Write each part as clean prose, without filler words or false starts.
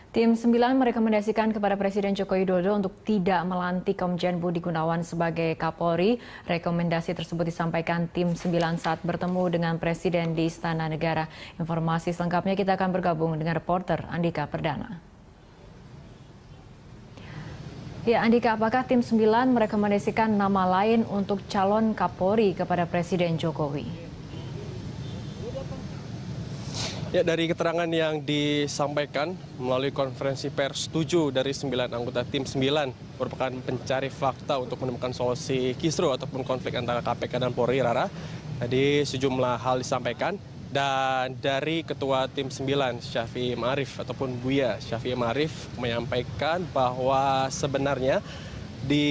Tim 9 merekomendasikan kepada Presiden Joko Widodo untuk tidak melantik Komjen Budi Gunawan sebagai Kapolri. Rekomendasi tersebut disampaikan Tim 9 saat bertemu dengan Presiden di Istana Negara. Informasi selengkapnya kita akan bergabung dengan reporter Andika Perdana. Ya, Andika, apakah Tim 9 merekomendasikan nama lain untuk calon Kapolri kepada Presiden Jokowi? Ya, dari keterangan yang disampaikan melalui konferensi pers 7 dari 9 anggota Tim 9 merupakan pencari fakta untuk menemukan solusi kisruh ataupun konflik antara KPK dan Polri, Rara. Tadi sejumlah hal disampaikan dan dari Ketua Tim 9 Syafi'i Ma'arif ataupun Buya Syafi'i Ma'arif menyampaikan bahwa sebenarnya di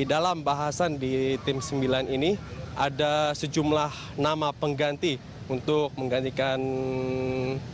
dalam bahasan di Tim 9 ini ada sejumlah nama pengganti untuk menggantikan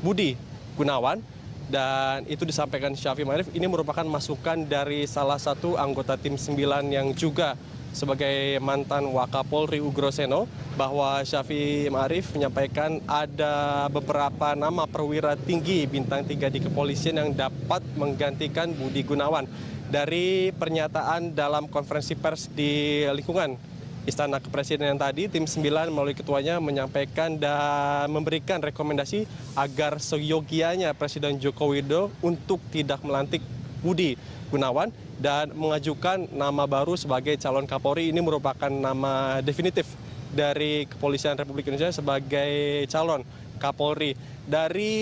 Budi Gunawan, dan itu disampaikan Syafi'i Ma'arif. Ini merupakan masukan dari salah satu anggota Tim 9 yang juga sebagai mantan Wakapolri Ugroseno, bahwa Syafi'i Ma'arif menyampaikan ada beberapa nama perwira tinggi bintang 3 di kepolisian yang dapat menggantikan Budi Gunawan. Dari pernyataan dalam konferensi pers di lingkungan Istana Kepresidenan tadi, Tim 9 melalui ketuanya menyampaikan dan memberikan rekomendasi agar seyogianya Presiden Joko Widodo untuk tidak melantik Budi Gunawan dan mengajukan nama baru sebagai calon Kapolri. Ini merupakan nama definitif dari Kepolisian Republik Indonesia sebagai calon Kapolri. Dari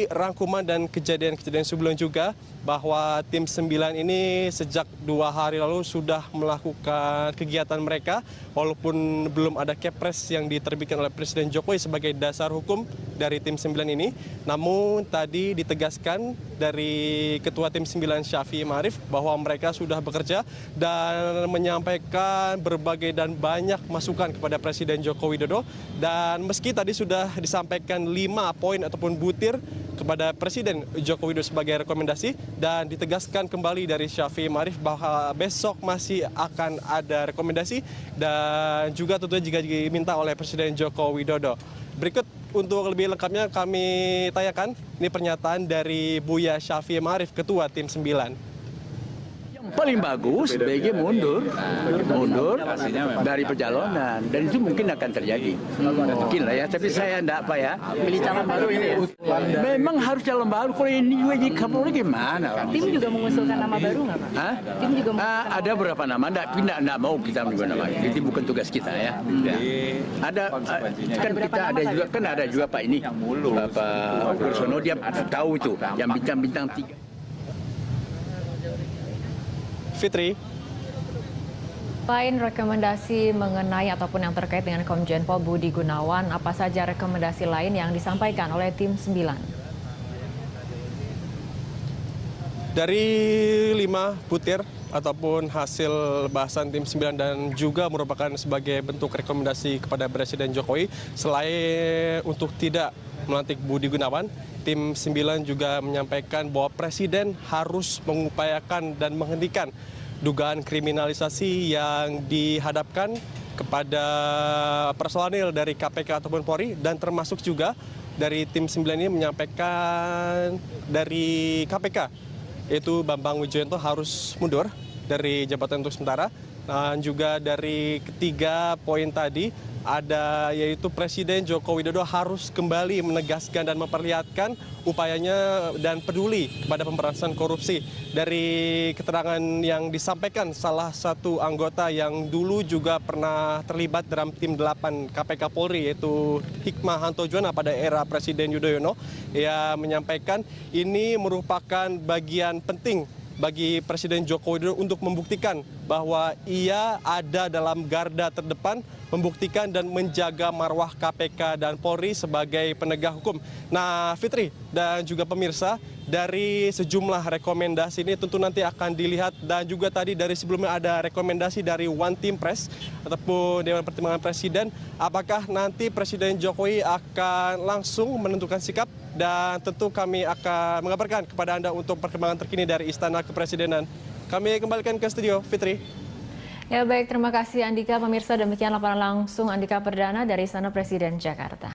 rangkuman dan kejadian-kejadian sebelumnya juga, bahwa Tim 9 ini sejak 2 hari lalu sudah melakukan kegiatan mereka, walaupun belum ada kepres yang diterbitkan oleh Presiden Jokowi sebagai dasar hukum dari Tim 9 ini. Namun tadi ditegaskan dari Ketua Tim 9 Syafi'i Ma'arif bahwa mereka sudah bekerja dan menyampaikan berbagai dan banyak masukan kepada Presiden Joko Widodo. Dan meski tadi sudah disampaikan 5 poin ataupun butir kepada Presiden Joko Widodo sebagai rekomendasi, dan ditegaskan kembali dari Syafi'i Ma'arif bahwa besok masih akan ada rekomendasi dan juga tentunya jika diminta oleh Presiden Joko Widodo. Berikut untuk lebih lengkapnya kami tanyakan, ini pernyataan dari Buya Syafi'i Ma'arif, Ketua Tim 9. Paling bagus sebagai mundur dari pencalonan, dan itu mungkin akan terjadi, mungkin lah ya, tapi saya enggak apa ya. Pilih calon baru ini ya? Memang harus calon baru, kalau ini juga jadi Kapolri gimana? Tim juga mengusulkan nama baru nggak Pak? Hah? Tim juga Ada beberapa nama, enggak mau kita juga nama, itu bukan tugas kita ya. Ada kan kita ada juga Pak ini, Bapak Ugroseno, dia tahu itu yang bintang-bintang 3. Fitri. Selain rekomendasi mengenai ataupun yang terkait dengan Komjen Pol Budi Gunawan, apa saja rekomendasi lain yang disampaikan oleh Tim 9? Dari 5 butir ataupun hasil bahasan Tim 9 dan juga merupakan sebagai bentuk rekomendasi kepada Presiden Jokowi, selain untuk tidak melantik Budi Gunawan, Tim 9 juga menyampaikan bahwa Presiden harus mengupayakan dan menghentikan dugaan kriminalisasi yang dihadapkan kepada personil dari KPK ataupun Polri, dan termasuk juga dari Tim 9 ini menyampaikan dari KPK, yaitu Bambang Wijoyanto harus mundur dari jabatan untuk sementara. Dan juga dari ketiga poin tadi ada, yaitu Presiden Joko Widodo harus kembali menegaskan dan memperlihatkan upayanya dan peduli kepada pemberantasan korupsi. Dari keterangan yang disampaikan salah satu anggota yang dulu juga pernah terlibat dalam Tim 8 KPK Polri, yaitu Hikmahanto Juwana pada era Presiden Yudhoyono, ia menyampaikan ini merupakan bagian penting bagi Presiden Joko Widodo untuk membuktikan bahwa ia ada dalam garda terdepan, membuktikan dan menjaga marwah KPK dan Polri sebagai penegak hukum. Nah, Fitri dan juga pemirsa, dari sejumlah rekomendasi ini tentu nanti akan dilihat, dan juga tadi dari sebelumnya ada rekomendasi dari One Team Press ataupun Dewan Pertimbangan Presiden, apakah nanti Presiden Jokowi akan langsung menentukan sikap, dan tentu kami akan mengabarkan kepada Anda untuk perkembangan terkini dari Istana Kepresidenan. Kami kembalikan ke studio, Fitri. Ya baik, terima kasih Andika. Pemirsa, demikian laporan langsung Andika Perdana dari Istana Presiden Jakarta.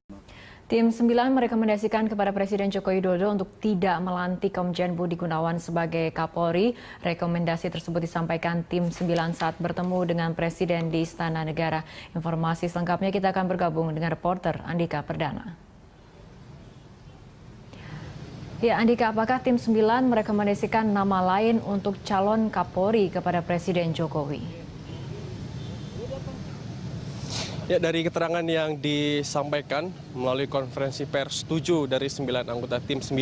Tim 9 merekomendasikan kepada Presiden Joko Widodo untuk tidak melantik Komjen Budi Gunawan sebagai Kapolri. Rekomendasi tersebut disampaikan Tim 9 saat bertemu dengan Presiden di Istana Negara. Informasi selengkapnya kita akan bergabung dengan reporter Andika Perdana. Ya, Andika, apakah Tim 9 merekomendasikan nama lain untuk calon Kapolri kepada Presiden Jokowi? Ya, dari keterangan yang disampaikan melalui konferensi pers 7 dari 9 anggota Tim 9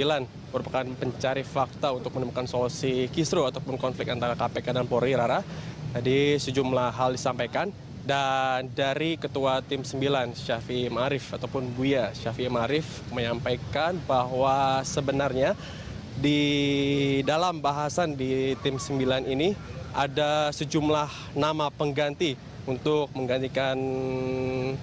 merupakan pencari fakta untuk menemukan solusi kisruh ataupun konflik antara KPK dan Polri, Rara. Tadi sejumlah hal disampaikan dan dari Ketua Tim 9 Syafi'i Ma'arif ataupun Buya Syafi'i Ma'arif menyampaikan bahwa sebenarnya di dalam bahasan di Tim 9 ini ada sejumlah nama pengganti untuk menggantikan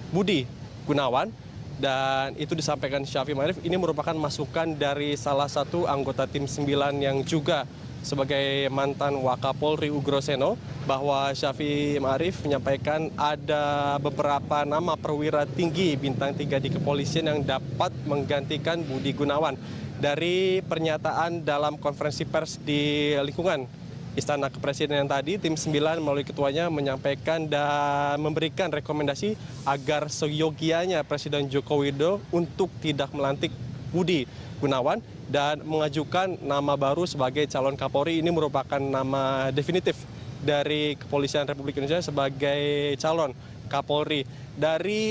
Budi Gunawan, dan itu disampaikan Syafi'i Ma'arif. Ini merupakan masukan dari salah satu anggota Tim 9 yang juga sebagai mantan Wakapolri Ugroseno, bahwa Syafi'i Ma'arif menyampaikan ada beberapa nama perwira tinggi bintang 3 di kepolisian yang dapat menggantikan Budi Gunawan. Dari pernyataan dalam konferensi pers di lingkungan Istana Kepresidenan tadi, Tim 9 melalui ketuanya menyampaikan dan memberikan rekomendasi agar seyogianya Presiden Joko Widodo untuk tidak melantik Budi Gunawan dan mengajukan nama baru sebagai calon Kapolri. Ini merupakan nama definitif dari Kepolisian Republik Indonesia sebagai calon Kapolri. Dari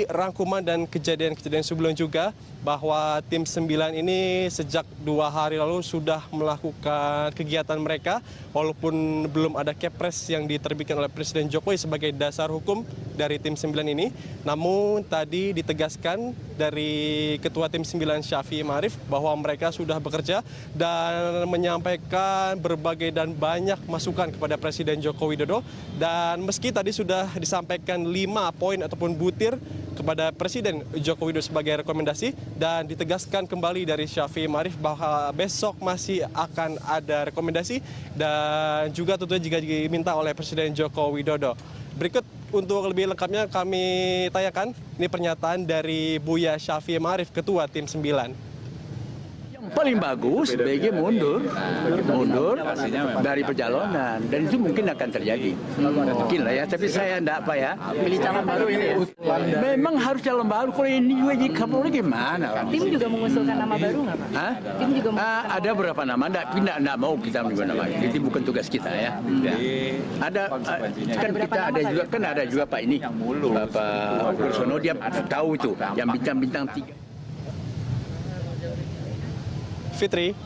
rangkuman dan kejadian-kejadian sebelumnya juga, bahwa Tim 9 ini sejak 2 hari lalu sudah melakukan kegiatan mereka, walaupun belum ada Kepres yang diterbitkan oleh Presiden Jokowi sebagai dasar hukum dari Tim 9 ini. Namun tadi ditegaskan dari Ketua Tim 9 Syafi'i Ma'arif bahwa mereka sudah bekerja dan menyampaikan berbagai dan banyak masukan kepada Presiden Joko Widodo. Dan meski tadi sudah disampaikan 5 poin ataupun butir kepada Presiden Joko Widodo sebagai rekomendasi, dan ditegaskan kembali dari Syafi'i Ma'arif bahwa besok masih akan ada rekomendasi dan juga tentunya jika diminta oleh Presiden Joko Widodo. Berikut untuk lebih lengkapnya kami tanyakan, ini pernyataan dari Buya Syafi'i Ma'arif, Ketua Tim 9. Paling bagus BG mundur dari pencalonan, dan itu mungkin akan terjadi, mungkin lah ya, tapi saya enggak apa ya, Pilih calon baru ini. memang harus calon baru. Kalau ini juga jadi Kapolri gimana? Tim juga mengusulkan nama baru nggak, Pak? Hah? Tim juga Ada beberapa nama, enggak mau kita juga nama, itu bukan tugas kita ya. Ada kan kita ada juga Pak ini, Bapak Ugroseno, dia tahu itu yang bintang-bintang 3. Fitri.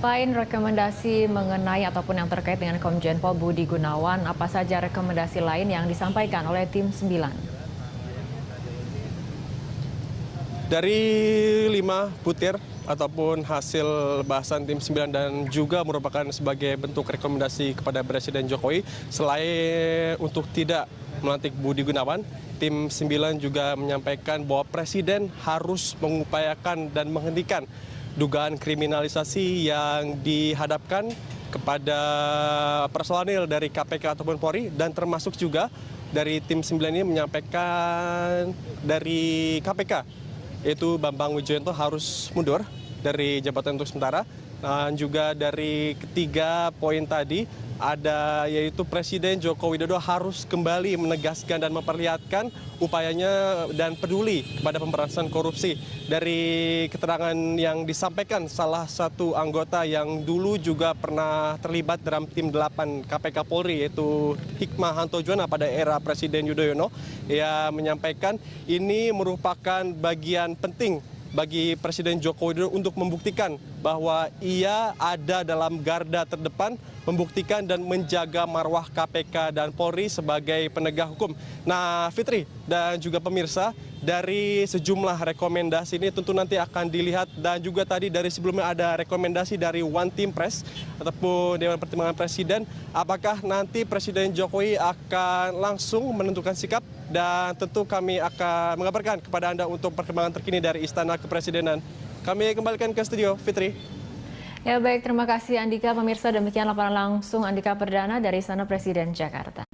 Selain rekomendasi mengenai ataupun yang terkait dengan Komjen Pol Budi Gunawan, apa saja rekomendasi lain yang disampaikan oleh Tim 9? Dari 5 butir ataupun hasil bahasan Tim 9 dan juga merupakan sebagai bentuk rekomendasi kepada Presiden Jokowi, selain untuk tidak melantik Budi Gunawan, Tim 9 juga menyampaikan bahwa Presiden harus mengupayakan dan menghentikan dugaan kriminalisasi yang dihadapkan kepada personil dari KPK ataupun Polri, dan termasuk juga dari Tim 9 ini menyampaikan dari KPK, yaitu Bambang Wijoyanto harus mundur dari jabatan untuk sementara. Dan juga dari ketiga poin tadi ada, yaitu Presiden Joko Widodo harus kembali menegaskan dan memperlihatkan upayanya dan peduli kepada pemberantasan korupsi. Dari keterangan yang disampaikan salah satu anggota yang dulu juga pernah terlibat dalam Tim 8 KPK Polri, yaitu Hikmahanto Juwana pada era Presiden Yudhoyono, ia menyampaikan ini merupakan bagian penting bagi Presiden Joko Widodo untuk membuktikan bahwa ia ada dalam garda terdepan, membuktikan dan menjaga marwah KPK dan Polri sebagai penegak hukum. Nah, Fitri dan juga pemirsa, dari sejumlah rekomendasi ini tentu nanti akan dilihat, dan juga tadi dari sebelumnya ada rekomendasi dari One Team Press ataupun Dewan Pertimbangan Presiden, apakah nanti Presiden Jokowi akan langsung menentukan sikap, dan tentu kami akan mengabarkan kepada Anda untuk perkembangan terkini dari Istana Kepresidenan. Kami kembalikan ke studio, Fitri. Ya baik, terima kasih Andika. Pemirsa, demikian laporan langsung Andika Perdana dari Istana Presiden Jakarta.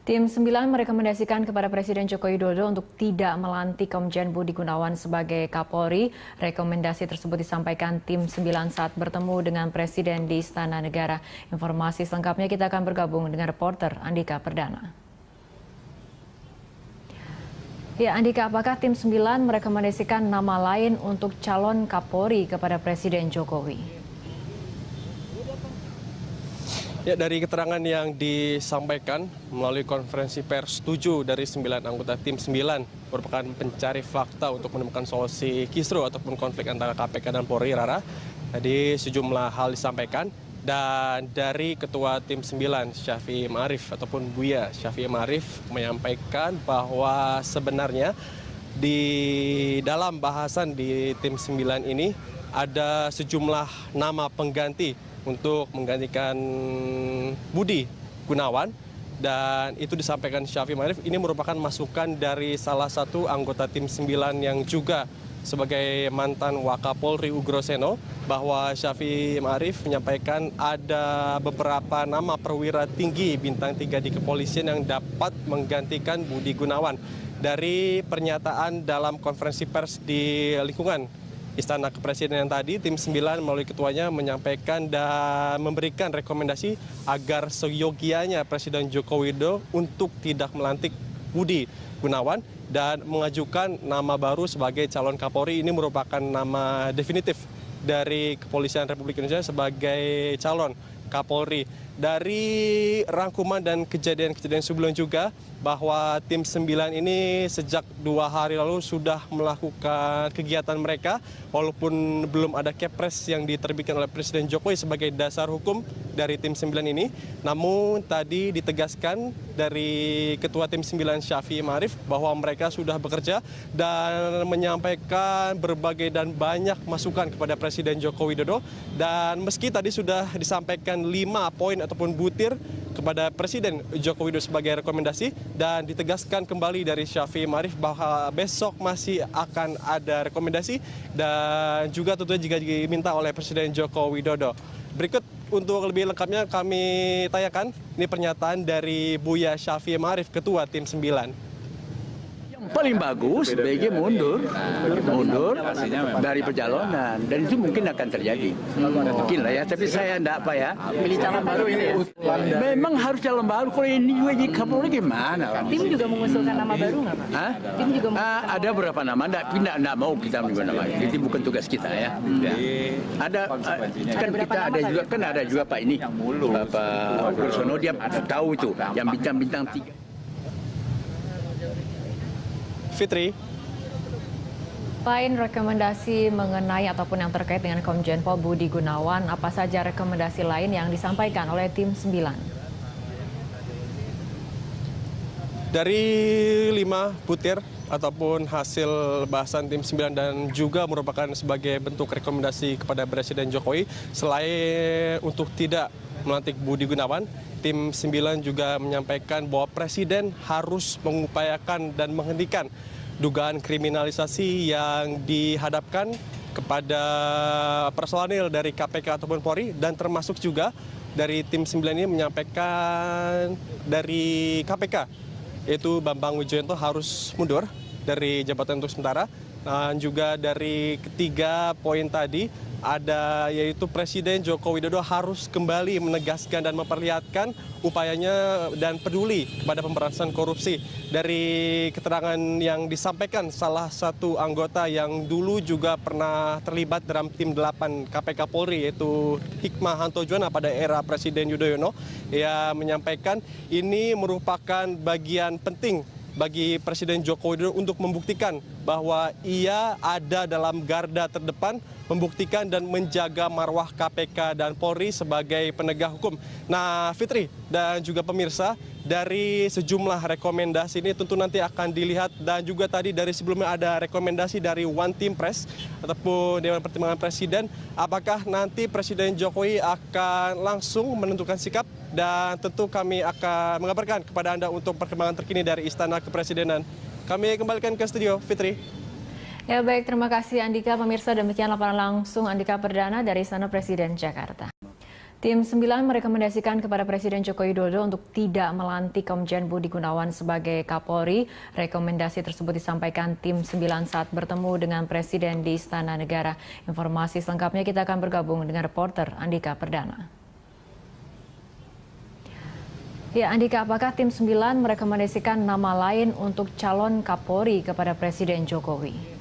Tim 9 merekomendasikan kepada Presiden Joko Widodo untuk tidak melantik Komjen Budi Gunawan sebagai Kapolri. Rekomendasi tersebut disampaikan tim 9 saat bertemu dengan Presiden di Istana Negara. Informasi selengkapnya kita akan bergabung dengan reporter Andika Perdana. Ya, Andika, apakah tim 9 merekomendasikan nama lain untuk calon Kapolri kepada Presiden Jokowi? Ya, dari keterangan yang disampaikan melalui konferensi pers 7 dari 9 anggota tim 9 merupakan pencari fakta untuk menemukan solusi kisruh ataupun konflik antara KPK dan Polri, Rara. Tadi sejumlah hal disampaikan dan dari Ketua Tim 9 Syafi'i Ma'arif ataupun Buya Syafi'i Ma'arif menyampaikan bahwa sebenarnya di dalam bahasan di tim 9 ini ada sejumlah nama pengganti untuk menggantikan Budi Gunawan, dan itu disampaikan Syafi'i Ma'arif. Ini merupakan masukan dari salah satu anggota tim 9 yang juga sebagai mantan Wakapolri Ugroseno, bahwa Syafi'i Ma'arif menyampaikan ada beberapa nama perwira tinggi bintang 3 di kepolisian yang dapat menggantikan Budi Gunawan. Dari pernyataan dalam konferensi pers di lingkungan Istana Kepresidenan tadi, tim 9 melalui ketuanya menyampaikan dan memberikan rekomendasi agar seyogianya Presiden Joko Widodo untuk tidak melantik Budi Gunawan dan mengajukan nama baru sebagai calon Kapolri. Ini merupakan nama definitif dari Kepolisian Republik Indonesia sebagai calon Kapolri. Dari rangkuman dan kejadian-kejadian sebelumnya juga, bahwa tim 9 ini sejak 2 hari lalu sudah melakukan kegiatan mereka, walaupun belum ada Kepres yang diterbitkan oleh Presiden Jokowi sebagai dasar hukum dari tim 9 ini. Namun tadi ditegaskan dari Ketua Tim 9 Syafi'i Ma'arif bahwa mereka sudah bekerja dan menyampaikan berbagai dan banyak masukan kepada Presiden Joko Widodo. Dan meski tadi sudah disampaikan 5 poin ataupun butir kepada Presiden Joko Widodo sebagai rekomendasi, dan ditegaskan kembali dari Syafi'i Ma'arif bahwa besok masih akan ada rekomendasi dan juga tentunya jika diminta oleh Presiden Joko Widodo. Berikut untuk lebih lengkapnya kami tanyakan, ini pernyataan dari Buya Syafi'i Ma'arif, Ketua Tim 9. Paling bagus BG mundur dari pencalonan, dan itu mungkin akan terjadi, mungkin lah ya, tapi saya enggak apa ya, Pilih calon baru ini ya? memang harus calon baru. Kalau ini juga jadi Kapolri gimana? Tim juga mengusulkan nama baru nggak Pak? Hah? Tim juga Ada beberapa nama, enggak mau kita juga nama, itu bukan tugas kita ya. Ada kan kita ada juga Pak ini, Pak Ugroseno, dia tahu itu yang bintang-bintang 3. Fitri. Selain rekomendasi mengenai ataupun yang terkait dengan Komjen Pol Budi Gunawan, apa saja rekomendasi lain yang disampaikan oleh tim 9? Dari 5 butir ataupun hasil bahasan tim 9 dan juga merupakan sebagai bentuk rekomendasi kepada Presiden Jokowi, selain untuk tidak melantik Budi Gunawan, tim 9 juga menyampaikan bahwa Presiden harus mengupayakan dan menghentikan dugaan kriminalisasi yang dihadapkan kepada personil dari KPK ataupun Polri, dan termasuk juga dari tim 9 ini menyampaikan dari KPK, yaitu Bambang Wijoyanto harus mundur dari jabatan untuk sementara. Dan juga dari ketiga poin tadi ada, yaitu Presiden Joko Widodo harus kembali menegaskan dan memperlihatkan upayanya dan peduli kepada pemberantasan korupsi. Dari keterangan yang disampaikan salah satu anggota yang dulu juga pernah terlibat dalam tim 8 KPK Polri, yaitu Hikmahanto Juwana pada era Presiden Yudhoyono, ia menyampaikan ini merupakan bagian penting bagi Presiden Joko Widodo untuk membuktikan bahwa ia ada dalam garda terdepan, membuktikan dan menjaga marwah KPK dan Polri sebagai penegak hukum. Nah, Fitri dan juga pemirsa, dari sejumlah rekomendasi ini tentu nanti akan dilihat, dan juga tadi dari sebelumnya ada rekomendasi dari One Team Press ataupun Dewan Pertimbangan Presiden, apakah nanti Presiden Jokowi akan langsung menentukan sikap, dan tentu kami akan mengabarkan kepada Anda untuk perkembangan terkini dari Istana Kepresidenan. Kami kembalikan ke studio, Fitri. Ya baik, terima kasih Andika. Pemirsa, demikian laporan langsung Andika Perdana dari Istana Presiden Jakarta. Tim 9 merekomendasikan kepada Presiden Joko Widodo untuk tidak melantik Komjen Budi Gunawan sebagai Kapolri. Rekomendasi tersebut disampaikan Tim 9 saat bertemu dengan Presiden di Istana Negara. Informasi selengkapnya kita akan bergabung dengan reporter Andika Perdana. Ya, Andika, apakah Tim 9 merekomendasikan nama lain untuk calon Kapolri kepada Presiden Jokowi?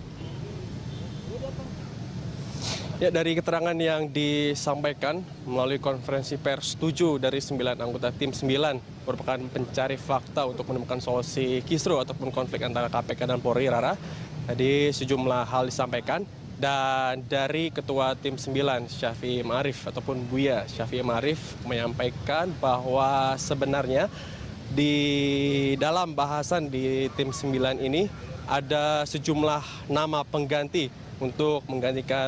Ya, dari keterangan yang disampaikan melalui konferensi pers 7 dari 9 anggota Tim 9 merupakan pencari fakta untuk menemukan solusi kisruh ataupun konflik antara KPK dan Polri, Rara. Tadi sejumlah hal disampaikan dan dari Ketua Tim 9 Syafi'i Ma'arif ataupun Buya Syafi'i Ma'arif menyampaikan bahwa sebenarnya di dalam bahasan di Tim 9 ini ada sejumlah nama pengganti untuk menggantikan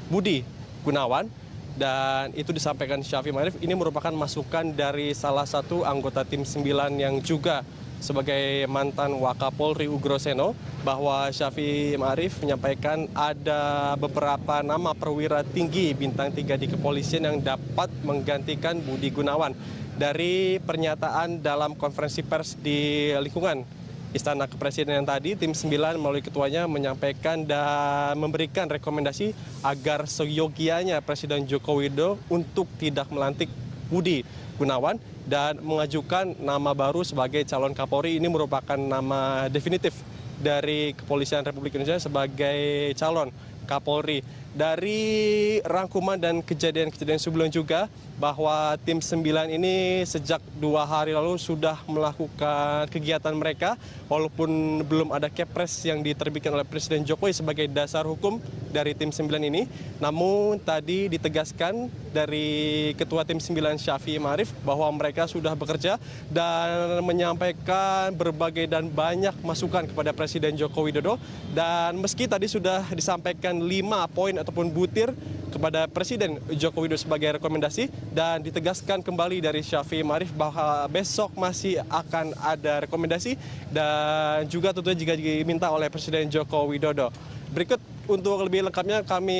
Budi Gunawan, dan itu disampaikan Syafi'i Ma'arif. Ini merupakan masukan dari salah satu anggota Tim 9 yang juga sebagai mantan Wakapolri Ugroseno, bahwa Syafi'i Ma'arif menyampaikan ada beberapa nama perwira tinggi bintang 3 di kepolisian yang dapat menggantikan Budi Gunawan. Dari pernyataan dalam konferensi pers di lingkungan Istana Kepresidenan tadi, Tim 9 melalui ketuanya menyampaikan dan memberikan rekomendasi agar seyogianya Presiden Joko Widodo untuk tidak melantik Budi Gunawan dan mengajukan nama baru sebagai calon Kapolri. Ini merupakan nama definitif dari Kepolisian Republik Indonesia sebagai calon Kapolri. Dari rangkuman dan kejadian-kejadian sebelumnya juga, bahwa Tim 9 ini sejak 2 hari lalu sudah melakukan kegiatan mereka, walaupun belum ada kepres yang diterbitkan oleh Presiden Jokowi sebagai dasar hukum dari Tim 9 ini. Namun tadi ditegaskan dari Ketua Tim 9 Syafi'i Ma'arif bahwa mereka sudah bekerja dan menyampaikan berbagai dan banyak masukan kepada Presiden Joko Widodo. Dan meski tadi sudah disampaikan 5 poin ataupun butir kepada Presiden Joko Widodo sebagai rekomendasi, dan ditegaskan kembali dari Syafi'i Ma'arif bahwa besok masih akan ada rekomendasi dan juga tentunya jika diminta oleh Presiden Joko Widodo. Berikut untuk lebih lengkapnya kami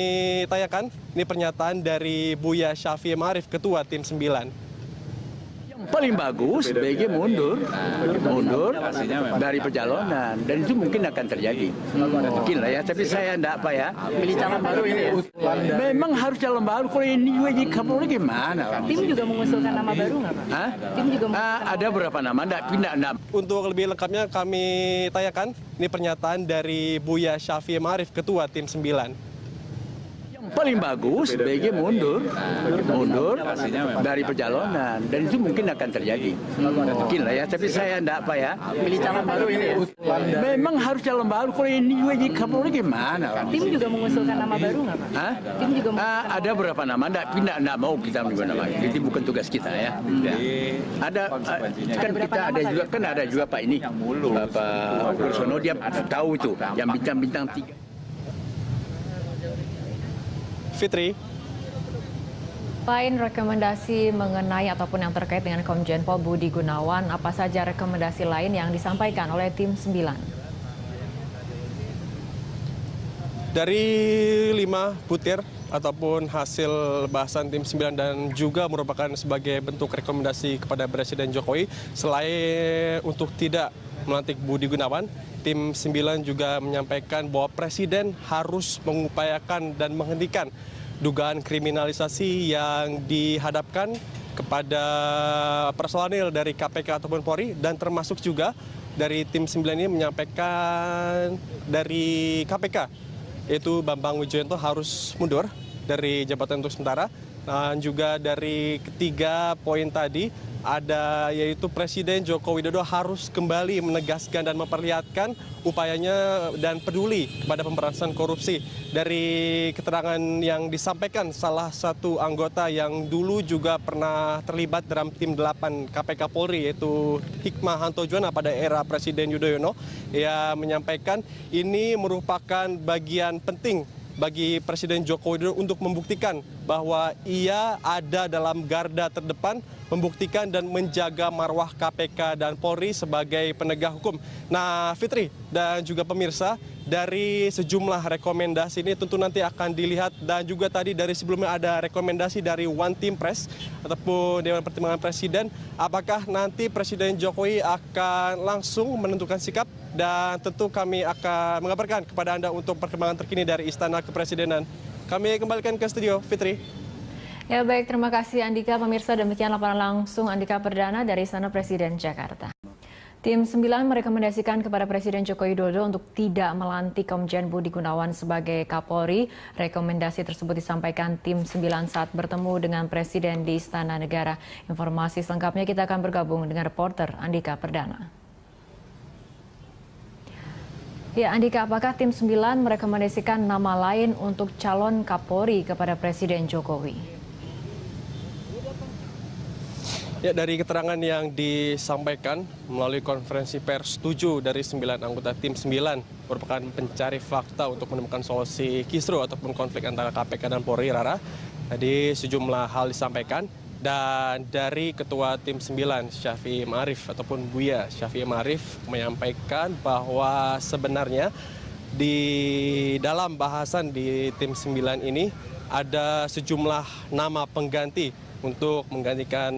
tanyakan, ini pernyataan dari Buya Syafi'i Ma'arif, Ketua Tim 9. Paling bagus BG mundur dari pencalonan, dan itu mungkin akan terjadi, mungkin lah ya, tapi saya enggak apa ya. Pilih calon baru ini. Memang harus calon baru, kalau ini juga jadi Kapolri gimana? Tim juga mengusulkan nama baru nggak, Pak? Hah? Tim juga Ada beberapa nama, enggak pindah. Untuk lebih lengkapnya kami tanyakan, ini pernyataan dari Buya Syafi'i Ma'arif, Ketua Tim 9. Paling bagus BG mundur dari pencalonan, dan itu mungkin akan terjadi, mungkin lah ya, tapi saya enggak apa ya. Pilih calon baru ini. Memang harus calon baru, kalau ini juga jadi Kapolri gimana? Tim juga mengusulkan nama baru nggak, Pak? Hah? Tim juga Ada beberapa nama, enggak mau kita juga nama, itu bukan tugas kita ya. Ada kan kita ada juga Pak ini, Pak Ugroseno, dia tahu itu yang bintang 3. Fitri. Selain rekomendasi mengenai ataupun yang terkait dengan Komjen Pol Budi Gunawan, apa saja rekomendasi lain yang disampaikan oleh Tim 9? Dari 5 butir ataupun hasil bahasan Tim 9 dan juga merupakan sebagai bentuk rekomendasi kepada Presiden Jokowi, selain untuk tidak melantik Budi Gunawan, Tim 9 juga menyampaikan bahwa Presiden harus mengupayakan dan menghentikan dugaan kriminalisasi yang dihadapkan kepada personil dari KPK ataupun Polri, dan termasuk juga dari Tim 9 ini menyampaikan dari KPK, yaitu Bambang Wijoyanto harus mundur dari jabatan untuk sementara. Dan juga dari ketiga poin tadi ada, yaitu Presiden Joko Widodo harus kembali menegaskan dan memperlihatkan upayanya dan peduli kepada pemberantasan korupsi. Dari keterangan yang disampaikan salah satu anggota yang dulu juga pernah terlibat dalam Tim 8 KPK Polri, yaitu Hikmah Hantojuana pada era Presiden Yudhoyono, ia menyampaikan ini merupakan bagian penting bagi Presiden Joko Widodo untuk membuktikan bahwa ia ada dalam garda terdepan, membuktikan dan menjaga marwah KPK dan Polri sebagai penegak hukum. Nah, Fitri dan juga pemirsa, dari sejumlah rekomendasi ini tentu nanti akan dilihat, dan juga tadi dari sebelumnya ada rekomendasi dari One Team Press ataupun Dewan Pertimbangan Presiden, apakah nanti Presiden Jokowi akan langsung menentukan sikap, dan tentu kami akan mengabarkan kepada Anda untuk perkembangan terkini dari Istana Kepresidenan. Kami kembalikan ke studio, Fitri. Ya baik, terima kasih Andika. Pemirsa, demikian laporan langsung Andika Perdana dari Istana Presiden Jakarta. Tim 9 merekomendasikan kepada Presiden Joko Widodo untuk tidak melantik Komjen Budi Gunawan sebagai Kapolri. Rekomendasi tersebut disampaikan tim 9 saat bertemu dengan Presiden di Istana Negara. Informasi selengkapnya kita akan bergabung dengan reporter Andika Perdana. Ya, Andika, apakah tim 9 merekomendasikan nama lain untuk calon Kapolri kepada Presiden Jokowi? Ya, dari keterangan yang disampaikan melalui konferensi pers 7 dari 9 anggota tim 9 merupakan pencari fakta untuk menemukan solusi kisruh ataupun konflik antara KPK dan Polri, Rara. Tadi sejumlah hal disampaikan, dan dari Ketua Tim 9 Syafi'i Ma'arif ataupun Buya Syafi'i Ma'arif menyampaikan bahwa sebenarnya di dalam bahasan di Tim 9 ini ada sejumlah nama pengganti untuk menggantikan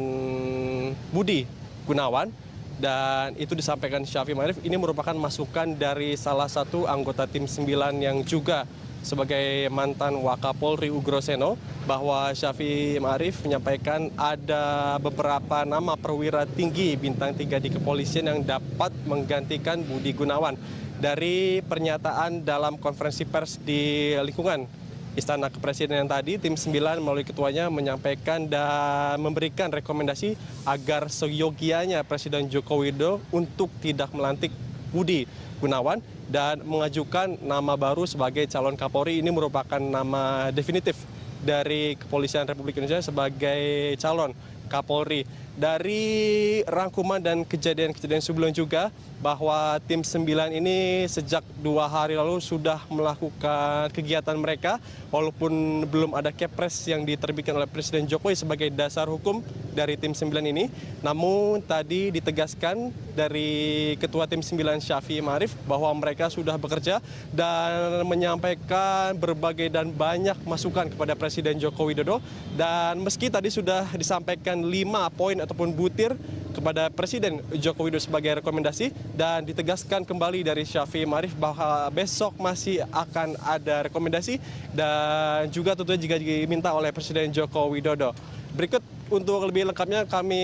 Budi Gunawan, dan itu disampaikan Syafi'i Ma'arif. Ini merupakan masukan dari salah satu anggota Tim 9 yang juga sebagai mantan Wakapolri Ugroseno, bahwa Syafi'i Ma'arif menyampaikan ada beberapa nama perwira tinggi bintang 3 di kepolisian yang dapat menggantikan Budi Gunawan. Dari pernyataan dalam konferensi pers di lingkungan Istana Kepresidenan tadi, Tim 9 melalui ketuanya menyampaikan dan memberikan rekomendasi agar seyogianya Presiden Joko Widodo untuk tidak melantik Budi Gunawan dan mengajukan nama baru sebagai calon Kapolri. Ini merupakan nama definitif dari Kepolisian Republik Indonesia sebagai calon Kapolri. Dari rangkuman dan kejadian-kejadian sebelumnya juga, bahwa Tim 9 ini sejak 2 hari lalu sudah melakukan kegiatan mereka, walaupun belum ada kepres yang diterbitkan oleh Presiden Jokowi sebagai dasar hukum dari Tim 9 ini. Namun tadi ditegaskan dari Ketua Tim 9 Syafi'i Ma'arif bahwa mereka sudah bekerja dan menyampaikan berbagai dan banyak masukan kepada Presiden Joko Widodo. Dan meski tadi sudah disampaikan 5 poin ataupun butir kepada Presiden Joko Widodo sebagai rekomendasi, dan ditegaskan kembali dari Syafi'i Ma'arif bahwa besok masih akan ada rekomendasi dan juga tentunya jika diminta oleh Presiden Joko Widodo. Berikut untuk lebih lengkapnya kami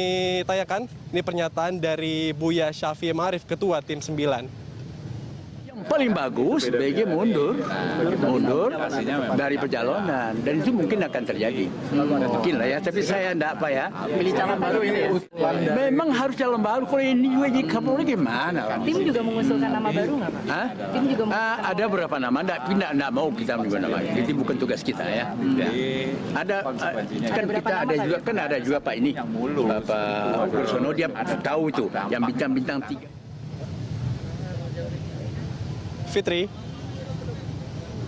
tanyakan, ini pernyataan dari Buya Syafi'i Ma'arif, Ketua Tim 9. Paling bagus BG mundur dari pencalonan, dan itu mungkin akan terjadi, mungkin lah ya, tapi saya enggak apa ya. Pilih calon baru ini. Memang harus calon baru, kalau ini juga jadi Kapolri gimana? Tim juga mengusulkan nama baru nggak Pak? Hah? Tim juga Ada beberapa nama, enggak mau kita juga nama, itu bukan tugas kita ya. Ada kan kita ada juga Pak ini, Pak Ugroseno, dia tahu itu yang bintang-bintang 3. Fitri.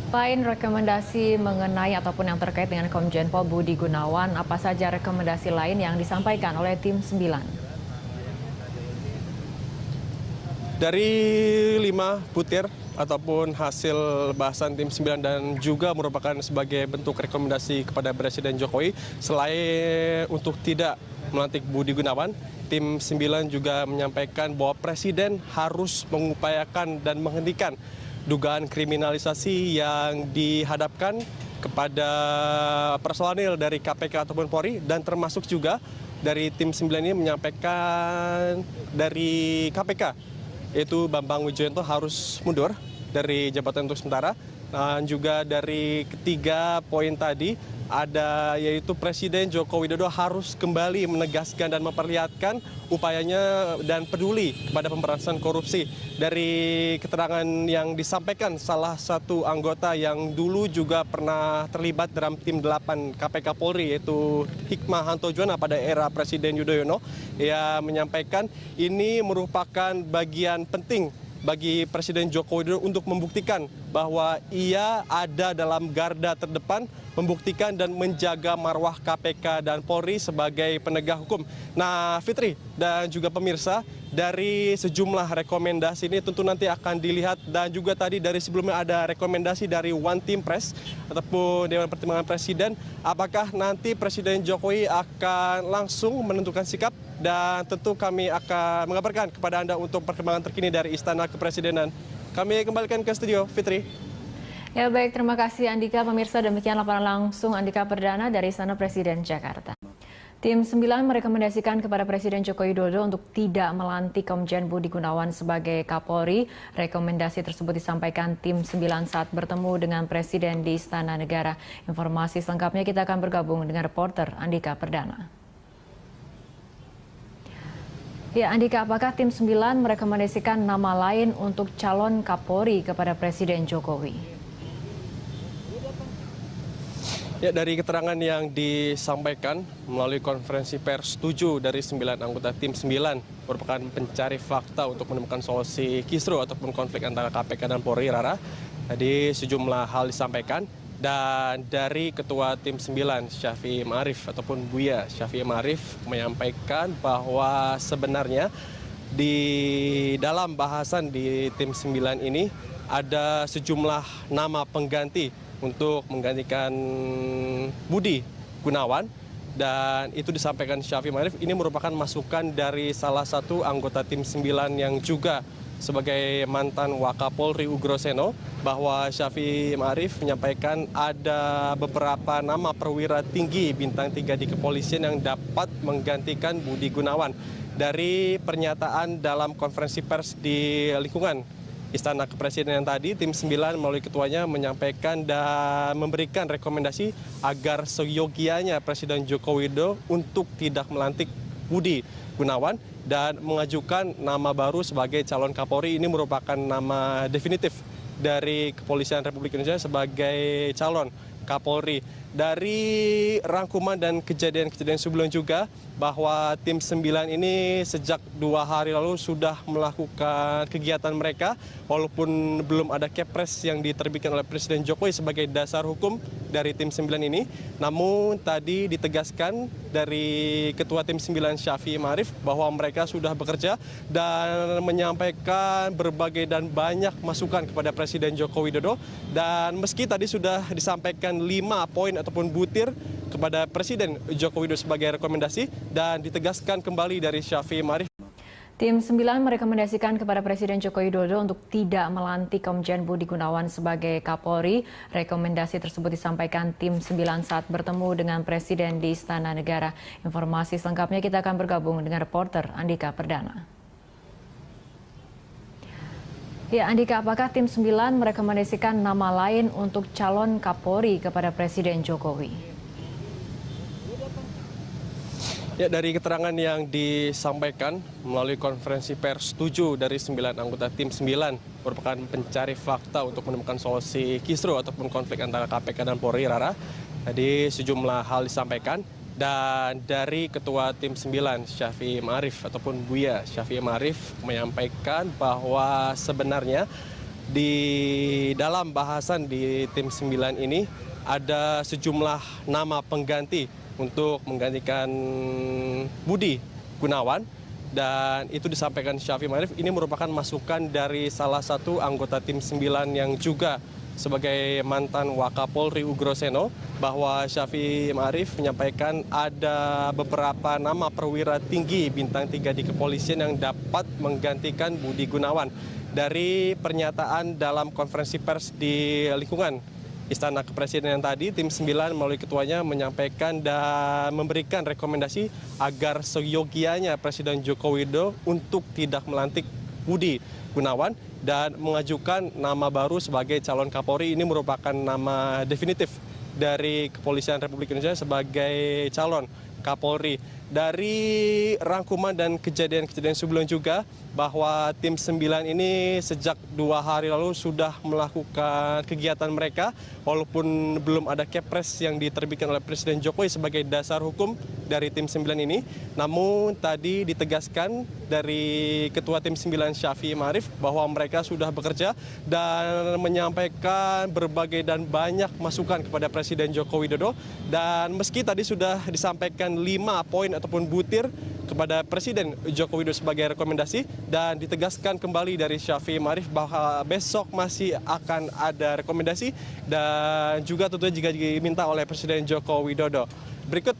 Selain rekomendasi mengenai ataupun yang terkait dengan Komjen Pol Budi Gunawan, apa saja rekomendasi lain yang disampaikan oleh Tim 9? Dari 5 butir ataupun hasil bahasan Tim 9 dan juga merupakan sebagai bentuk rekomendasi kepada Presiden Jokowi, selain untuk tidak melantik Budi Gunawan, Tim 9 juga menyampaikan bahwa Presiden harus mengupayakan dan menghentikan dugaan kriminalisasi yang dihadapkan kepada personil dari KPK ataupun Polri, dan termasuk juga dari Tim 9 ini menyampaikan dari KPK, yaitu Bambang Wijoyanto harus mundur dari jabatan untuk sementara. Dan juga dari ketiga poin tadi ada, yaitu Presiden Joko Widodo harus kembali menegaskan dan memperlihatkan upayanya dan peduli kepada pemberantasan korupsi. Dari keterangan yang disampaikan salah satu anggota yang dulu juga pernah terlibat dalam Tim 8 KPK Polri, yaitu Hikmahanto Juwana pada era Presiden Yudhoyono, ia menyampaikan ini merupakan bagian penting bagi Presiden Joko Widodo untuk membuktikan bahwa ia ada dalam garda terdepan, membuktikan dan menjaga marwah KPK dan Polri sebagai penegak hukum. Nah, Fitri dan juga pemirsa, dari sejumlah rekomendasi ini tentu nanti akan dilihat, dan juga tadi dari sebelumnya ada rekomendasi dari One Team Press ataupun Dewan Pertimbangan Presiden, apakah nanti Presiden Jokowi akan langsung menentukan sikap, dan tentu kami akan mengabarkan kepada Anda untuk perkembangan terkini dari Istana Kepresidenan. Kami kembalikan ke studio, Fitri. Ya baik, terima kasih Andika. Pemirsa, demikian laporan langsung Andika Perdana dari Istana Presiden Jakarta. Tim 9 merekomendasikan kepada Presiden Joko Widodo untuk tidak melantik Komjen Budi Gunawan sebagai Kapolri. Rekomendasi tersebut disampaikan tim 9 saat bertemu dengan Presiden di Istana Negara. Informasi selengkapnya kita akan bergabung dengan reporter Andika Perdana. Ya, Andika, apakah tim 9 merekomendasikan nama lain untuk calon Kapolri kepada Presiden Jokowi? Ya, dari keterangan yang disampaikan melalui konferensi pers 7 dari 9 anggota tim 9 merupakan pencari fakta untuk menemukan solusi kisruh ataupun konflik antara KPK dan Polri, Rara. Tadi sejumlah hal disampaikan, dan dari Ketua Tim 9 Syafi'i Ma'arif ataupun Buya Syafi'i Ma'arif menyampaikan bahwa sebenarnya di dalam bahasan di Tim 9 ini ada sejumlah nama pengganti untuk menggantikan Budi Gunawan, dan itu disampaikan Syafi'i Ma'arif. Ini merupakan masukan dari salah satu anggota tim 9 yang juga sebagai mantan Wakapolri Ugroseno, bahwa Syafi'i Ma'arif menyampaikan ada beberapa nama perwira tinggi bintang 3 di kepolisian yang dapat menggantikan Budi Gunawan. Dari pernyataan dalam konferensi pers di lingkungan Istana Kepresidenan tadi, tim 9 melalui ketuanya menyampaikan dan memberikan rekomendasi agar seyogianya Presiden Joko Widodo untuk tidak melantik Budi Gunawan dan mengajukan nama baru sebagai calon Kapolri. Ini merupakan nama definitif dari Kepolisian Republik Indonesia sebagai calon Kapolri. Dari rangkuman dan kejadian-kejadian sebelumnya juga, bahwa tim 9 ini sejak 2 hari lalu sudah melakukan kegiatan mereka, walaupun belum ada Kepres yang diterbitkan oleh Presiden Jokowi sebagai dasar hukum dari tim 9 ini. Namun tadi ditegaskan dari Ketua Tim 9 Syafi'i Ma'arif bahwa mereka sudah bekerja dan menyampaikan berbagai dan banyak masukan kepada Presiden Joko Widodo. Dan meski tadi sudah disampaikan 5 poin ataupun butir kepada Presiden Joko Widodo sebagai rekomendasi, dan ditegaskan kembali dari Syafi'i Ma'arif. Tim 9 merekomendasikan kepada Presiden Joko Widodo untuk tidak melantik Komjen Budi Gunawan sebagai Kapolri. Rekomendasi tersebut disampaikan tim 9 saat bertemu dengan Presiden di Istana Negara. Informasi selengkapnya kita akan bergabung dengan reporter Andika Perdana. Ya, Andika, apakah tim 9 merekomendasikan nama lain untuk calon Kapolri kepada Presiden Jokowi? Ya, dari keterangan yang disampaikan melalui konferensi pers 7 dari 9 anggota tim 9 merupakan pencari fakta untuk menemukan solusi kisruh ataupun konflik antara KPK dan Polri, Rara. Tadi sejumlah hal disampaikan, dan dari Ketua Tim 9 Syafi'i Ma'arif ataupun Buya Syafi'i Ma'arif menyampaikan bahwa sebenarnya di dalam bahasan di Tim 9 ini ada sejumlah nama pengganti untuk menggantikan Budi Gunawan, dan itu disampaikan Syafi'i Ma'arif. Ini merupakan masukan dari salah satu anggota tim 9 yang juga sebagai mantan Wakapolri Ugroseno, bahwa Syafi'i Ma'arif menyampaikan ada beberapa nama perwira tinggi bintang 3 di kepolisian yang dapat menggantikan Budi Gunawan. Dari pernyataan dalam konferensi pers di lingkungan Istana Kepresidenan tadi, tim 9 melalui ketuanya menyampaikan dan memberikan rekomendasi agar seyogianya Presiden Joko Widodo untuk tidak melantik Budi Gunawan dan mengajukan nama baru sebagai calon Kapolri. Ini merupakan nama definitif dari Kepolisian Republik Indonesia sebagai calon Kapolri. dari rangkuman dan kejadian-kejadian sebelum juga bahwa tim 9 ini sejak 2 hari lalu sudah melakukan kegiatan mereka walaupun belum ada kepres yang diterbitkan oleh Presiden Jokowi sebagai dasar hukum dari tim 9 ini. Namun tadi ditegaskan dari Ketua tim 9 Syafi'i Ma'arif bahwa mereka sudah bekerja dan menyampaikan berbagai dan banyak masukan kepada Presiden Joko Widodo. Dan meski tadi sudah disampaikan 5 poin ataupun butir kepada Presiden Joko Widodo sebagai rekomendasi, dan ditegaskan kembali dari Syafi'i Ma'arif bahwa besok masih akan ada rekomendasi dan juga tentunya jika diminta oleh Presiden Joko Widodo. Berikut